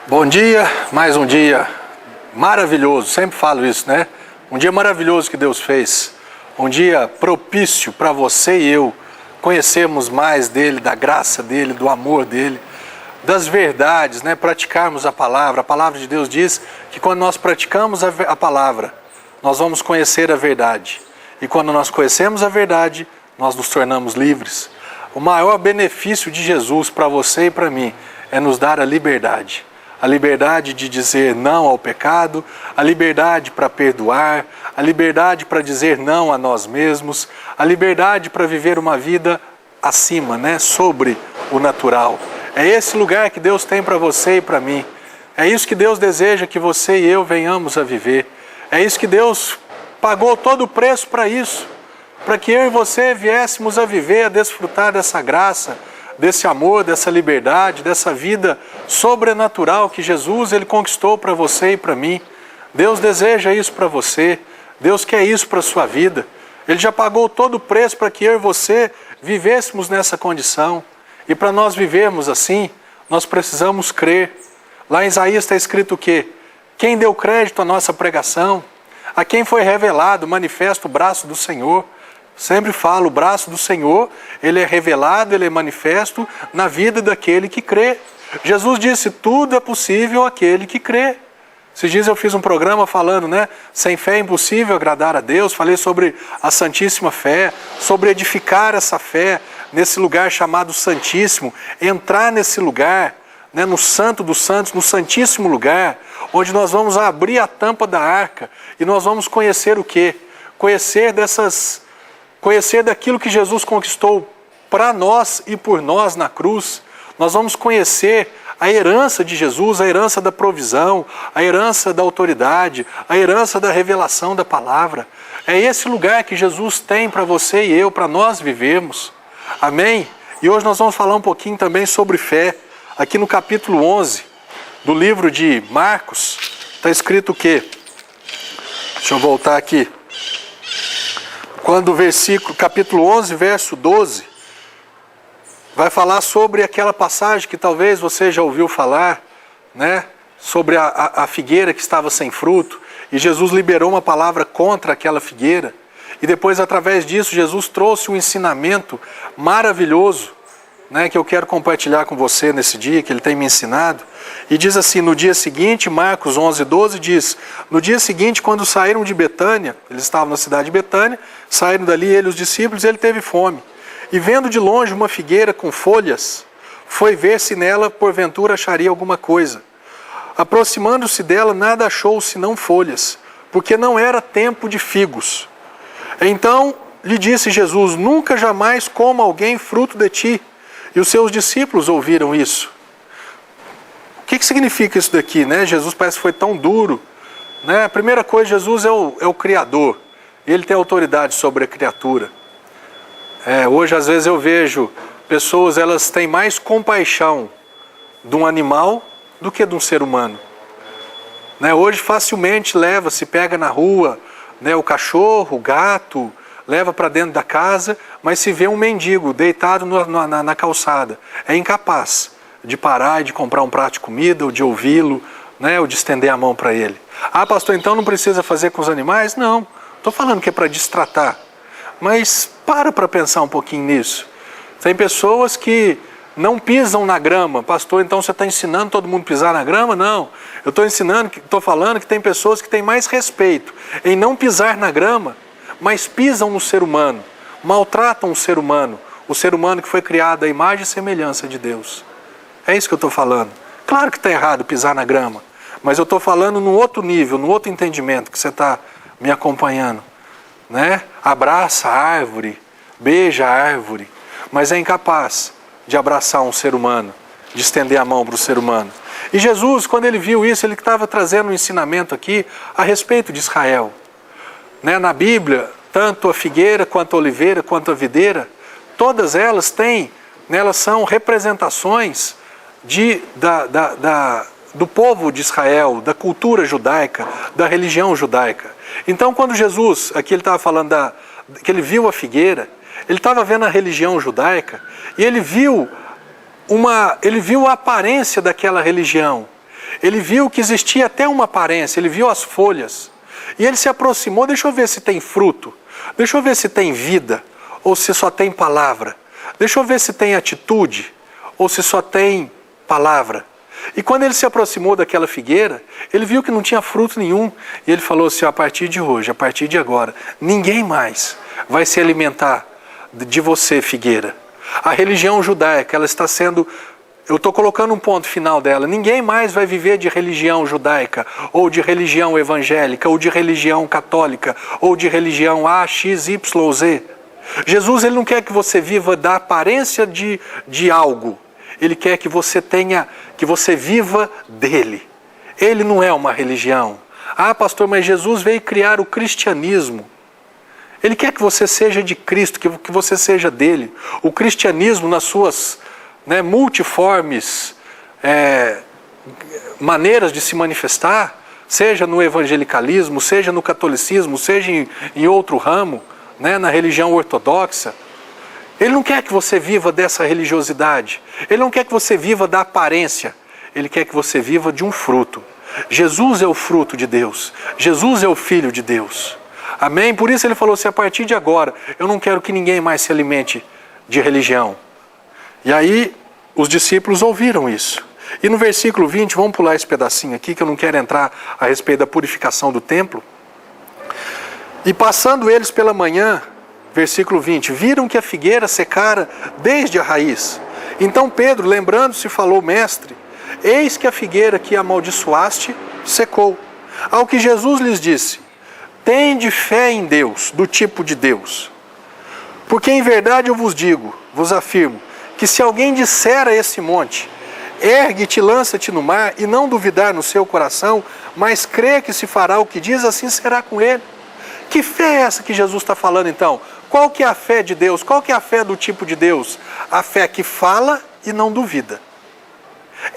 Bom dia, mais um dia maravilhoso, sempre falo isso, né? Um dia maravilhoso que Deus fez, um dia propício para você e eu conhecermos mais dele, da graça dele, do amor dele, das verdades, né? Praticarmos a palavra de Deus diz que quando nós praticamos a palavra, nós vamos conhecer a verdade, e quando nós conhecemos a verdade, nós nos tornamos livres. O maior benefício de Jesus para você e para mim é nos dar a liberdade de dizer não ao pecado, a liberdade para perdoar, a liberdade para dizer não a nós mesmos, a liberdade para viver uma vida acima, né? Sobre o natural. É esse lugar que Deus tem para você e para mim. É isso que Deus deseja que você e eu venhamos a viver. É isso que Deus pagou todo o preço para isso, para que eu e você viéssemos a viver, a desfrutar dessa graça, desse amor, dessa liberdade, dessa vida sobrenatural que Jesus ele conquistou para você e para mim. Deus deseja isso para você, Deus quer isso para a sua vida. Ele já pagou todo o preço para que eu e você vivêssemos nessa condição. E para nós vivermos assim, nós precisamos crer. Lá em Isaías está escrito o quê? Quem deu crédito à nossa pregação? A quem foi revelado, manifesto o braço do Senhor? Sempre falo, o braço do Senhor, ele é revelado, ele é manifesto na vida daquele que crê. Jesus disse, tudo é possível àquele que crê. Esses dias eu fiz um programa falando, né? Sem fé é impossível agradar a Deus. Falei sobre a Santíssima Fé, sobre edificar essa fé nesse lugar chamado Santíssimo. Entrar nesse lugar, né? No Santo dos Santos, no Santíssimo lugar, onde nós vamos abrir a tampa da arca e nós vamos conhecer o quê? Conhecer daquilo que Jesus conquistou para nós e por nós na cruz. Nós vamos conhecer a herança de Jesus, a herança da provisão, a herança da autoridade, a herança da revelação da palavra. É esse lugar que Jesus tem para você e eu, para nós vivermos. Amém? E hoje nós vamos falar um pouquinho também sobre fé. Aqui no capítulo 11 do livro de Marcos, está escrito o quê? Deixa eu voltar aqui. Quando o capítulo 11, verso 12, vai falar sobre aquela passagem que talvez você já ouviu falar, né? Sobre a figueira que estava sem fruto, e Jesus liberou uma palavra contra aquela figueira, e depois através disso Jesus trouxe um ensinamento maravilhoso, né? Que eu quero compartilhar com você nesse dia, que ele tem me ensinado, e diz assim, no dia seguinte, Marcos 11, 12 diz, no dia seguinte, quando saíram de Betânia, eles estavam na cidade de Betânia, saíram dali ele e os discípulos, ele teve fome. E vendo de longe uma figueira com folhas, foi ver se nela, porventura, acharia alguma coisa. Aproximando-se dela, nada achou senão folhas, porque não era tempo de figos. Então lhe disse Jesus, nunca jamais coma alguém fruto de ti. E os seus discípulos ouviram isso. O que significa isso daqui, né? Jesus parece que foi tão duro, né? A primeira coisa, Jesus é o Criador. Ele tem autoridade sobre a criatura. Hoje, às vezes, eu vejo pessoas, elas têm mais compaixão de um animal do que de um ser humano. Né? Hoje, facilmente se pega na rua, né? O cachorro, o gato, leva para dentro da casa, mas se vê um mendigo deitado na calçada, é incapaz de parar e de comprar um prato de comida, ou de ouvi-lo, né? Ou de estender a mão para ele. Ah, pastor, então não precisa fazer com os animais? Não, estou falando que é para destratar. Mas para pensar um pouquinho nisso. Tem pessoas que não pisam na grama. Pastor, então você está ensinando todo mundo a pisar na grama? Não, eu estou falando que tem pessoas que têm mais respeito em não pisar na grama, mas pisam no ser humano, maltratam o ser humano que foi criado à imagem e semelhança de Deus. É isso que eu estou falando. Claro que está errado pisar na grama, mas eu estou falando num outro nível, num outro entendimento que você está me acompanhando. Né? Abraça a árvore, beija a árvore, mas é incapaz de abraçar um ser humano, de estender a mão para o ser humano. E Jesus, quando ele viu isso, ele estava trazendo um ensinamento aqui a respeito de Israel. Né? Na Bíblia, tanto a figueira, quanto a oliveira, quanto a videira, todas elas são representações do povo de Israel, da cultura judaica, da religião judaica. Então, quando Jesus, aqui ele estava falando que ele viu a figueira, ele estava vendo a religião judaica e ele viu a aparência daquela religião. Ele viu que existia até uma aparência, ele viu as folhas. E ele se aproximou, deixa eu ver se tem fruto, deixa eu ver se tem vida, ou se só tem palavra. Deixa eu ver se tem atitude, ou se só tem palavra. E quando ele se aproximou daquela figueira, ele viu que não tinha fruto nenhum. E ele falou assim, a partir de hoje, a partir de agora, ninguém mais vai se alimentar de você, figueira. A religião judaica, ela está sendo... Eu estou colocando um ponto final dela. Ninguém mais vai viver de religião judaica, ou de religião evangélica, ou de religião católica, ou de religião A, X, Y, Z. Jesus, ele não quer que você viva da aparência de algo. Ele quer que você viva dele. Ele não é uma religião. Ah, pastor, mas Jesus veio criar o cristianismo. Ele quer que você seja de Cristo, que você seja dele. O cristianismo, nas suas multiformes maneiras de se manifestar, seja no evangelicalismo, seja no catolicismo, seja em outro ramo, na religião ortodoxa, ele não quer que você viva dessa religiosidade. Ele não quer que você viva da aparência. Ele quer que você viva de um fruto. Jesus é o fruto de Deus. Jesus é o Filho de Deus. Amém? Por isso ele falou assim, a partir de agora, eu não quero que ninguém mais se alimente de religião. E aí, os discípulos ouviram isso. E no versículo 20, vamos pular esse pedacinho aqui, que eu não quero entrar a respeito da purificação do templo. E passando eles pela manhã, versículo 20, viram que a figueira secara desde a raiz. Então Pedro, lembrando-se, falou, mestre, eis que a figueira que amaldiçoaste secou. Ao que Jesus lhes disse, tende fé em Deus, do tipo de Deus. Porque em verdade eu vos afirmo, que se alguém disser a esse monte, ergue-te, lança-te no mar, e não duvidar no seu coração, mas crê que se fará o que diz, assim será com ele. Que fé é essa que Jesus está falando então? Qual que é a fé de Deus? Qual que é a fé do tipo de Deus? A fé que fala e não duvida.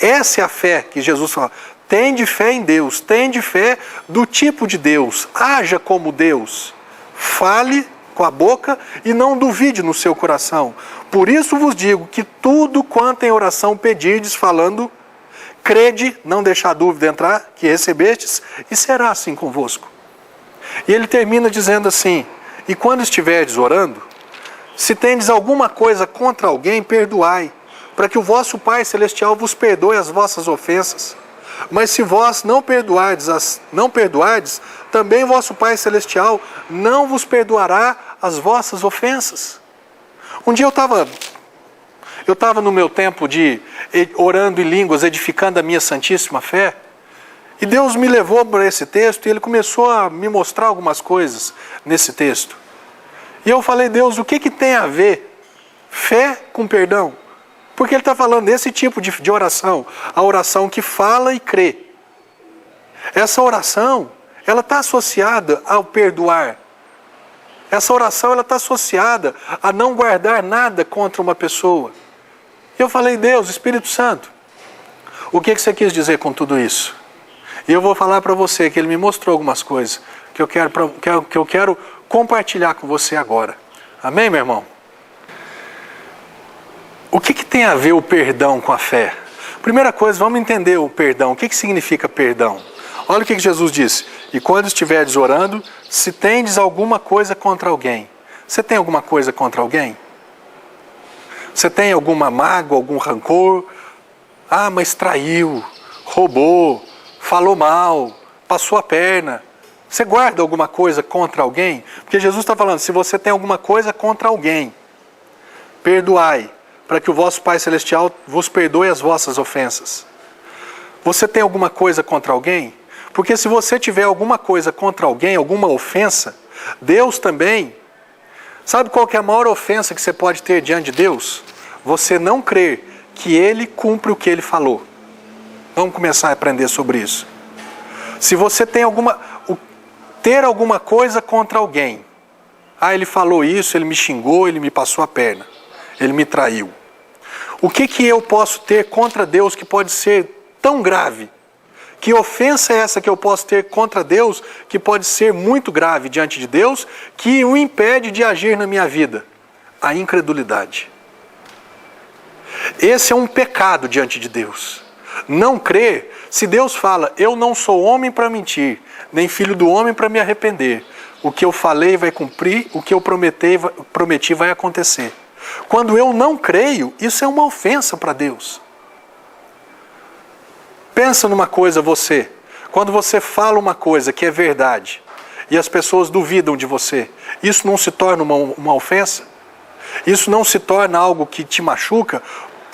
Essa é a fé que Jesus fala. Tende fé em Deus, tende fé do tipo de Deus. Haja como Deus. Fale com a boca e não duvide no seu coração. Por isso vos digo que tudo quanto em oração pedirdes falando, crede, não deixar dúvida entrar, que recebestes, e será assim convosco. E ele termina dizendo assim, e quando estiverdes orando, se tendes alguma coisa contra alguém, perdoai, para que o vosso Pai Celestial vos perdoe as vossas ofensas. Mas se vós não perdoardes, também vosso Pai Celestial não vos perdoará as vossas ofensas. Um dia eu estava no meu tempo de orando em línguas, edificando a minha santíssima fé, e Deus me levou para esse texto e Ele começou a me mostrar algumas coisas nesse texto. E eu falei, Deus, o que tem a ver fé com perdão? Porque Ele está falando desse tipo de oração, a oração que fala e crê. Essa oração, ela está associada ao perdoar. Essa oração, ela está associada a não guardar nada contra uma pessoa. E eu falei, Deus, Espírito Santo, o que você quis dizer com tudo isso? E eu vou falar para você que Ele me mostrou algumas coisas que eu quero compartilhar com você agora. Amém, meu irmão? O que tem a ver o perdão com a fé? Primeira coisa, vamos entender o perdão. O que significa perdão? Olha o que Jesus disse. E quando estiveres orando, se tendes alguma coisa contra alguém. Você tem alguma coisa contra alguém? Você tem alguma mágoa, algum rancor? Ah, mas traiu, roubou, falou mal, passou a perna. Você guarda alguma coisa contra alguém? Porque Jesus está falando, se você tem alguma coisa contra alguém, perdoai, para que o vosso Pai Celestial vos perdoe as vossas ofensas. Você tem alguma coisa contra alguém? Porque se você tiver alguma coisa contra alguém, alguma ofensa, Deus também... Sabe qual que é a maior ofensa que você pode ter diante de Deus? Você não crer que Ele cumpre o que Ele falou. Vamos começar a aprender sobre isso. Se você tem ter alguma coisa contra alguém. Ah, ele falou isso, ele me xingou, ele me passou a perna. Ele me traiu. O que eu posso ter contra Deus que pode ser tão grave? Que ofensa é essa que eu posso ter contra Deus que pode ser muito grave diante de Deus, que o impede de agir na minha vida? A incredulidade. Esse é um pecado diante de Deus. Não crer, se Deus fala, eu não sou homem para mentir, nem filho do homem para me arrepender. O que eu falei vai cumprir, o que eu prometi vai acontecer. Quando eu não creio, isso é uma ofensa para Deus. Pensa numa coisa você, quando você fala uma coisa que é verdade, e as pessoas duvidam de você, isso não se torna uma ofensa? Isso não se torna algo que te machuca?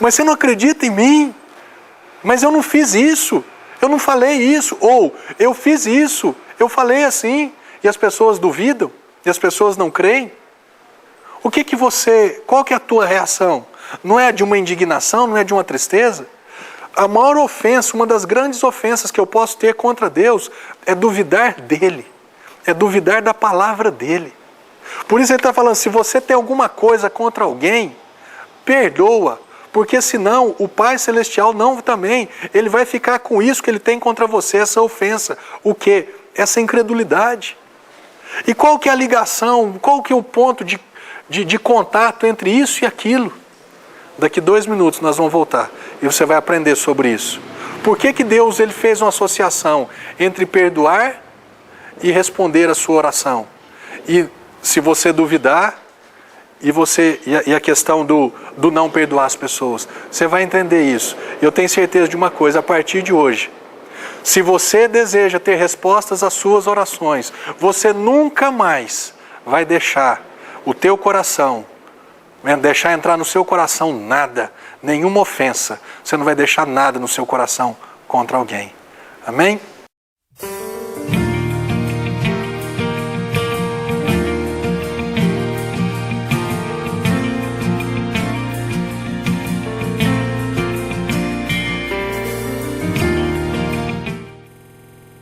Mas você não acredita em mim? Mas eu não fiz isso, eu não falei isso, ou eu fiz isso, eu falei assim, e as pessoas duvidam, e as pessoas não creem. Qual que é a tua reação? Não é de uma indignação, não é de uma tristeza? A maior ofensa, uma das grandes ofensas que eu posso ter contra Deus é duvidar dele, é duvidar da palavra dele. Por isso ele está falando, se você tem alguma coisa contra alguém, perdoa, porque senão o Pai Celestial não também, ele vai ficar com isso que ele tem contra você, essa ofensa. O quê? Essa incredulidade. E qual que é a ligação, qual que é o ponto de contato entre isso e aquilo? Daqui 2 minutos nós vamos voltar e você vai aprender sobre isso. Por que Deus ele fez uma associação entre perdoar e responder a sua oração? E se você duvidar, e a questão do não perdoar as pessoas, você vai entender isso. Eu tenho certeza de uma coisa, a partir de hoje, se você deseja ter respostas às suas orações, você nunca mais vai deixar o teu coração, deixar entrar no seu coração nada, nenhuma ofensa. Você não vai deixar nada no seu coração contra alguém. Amém?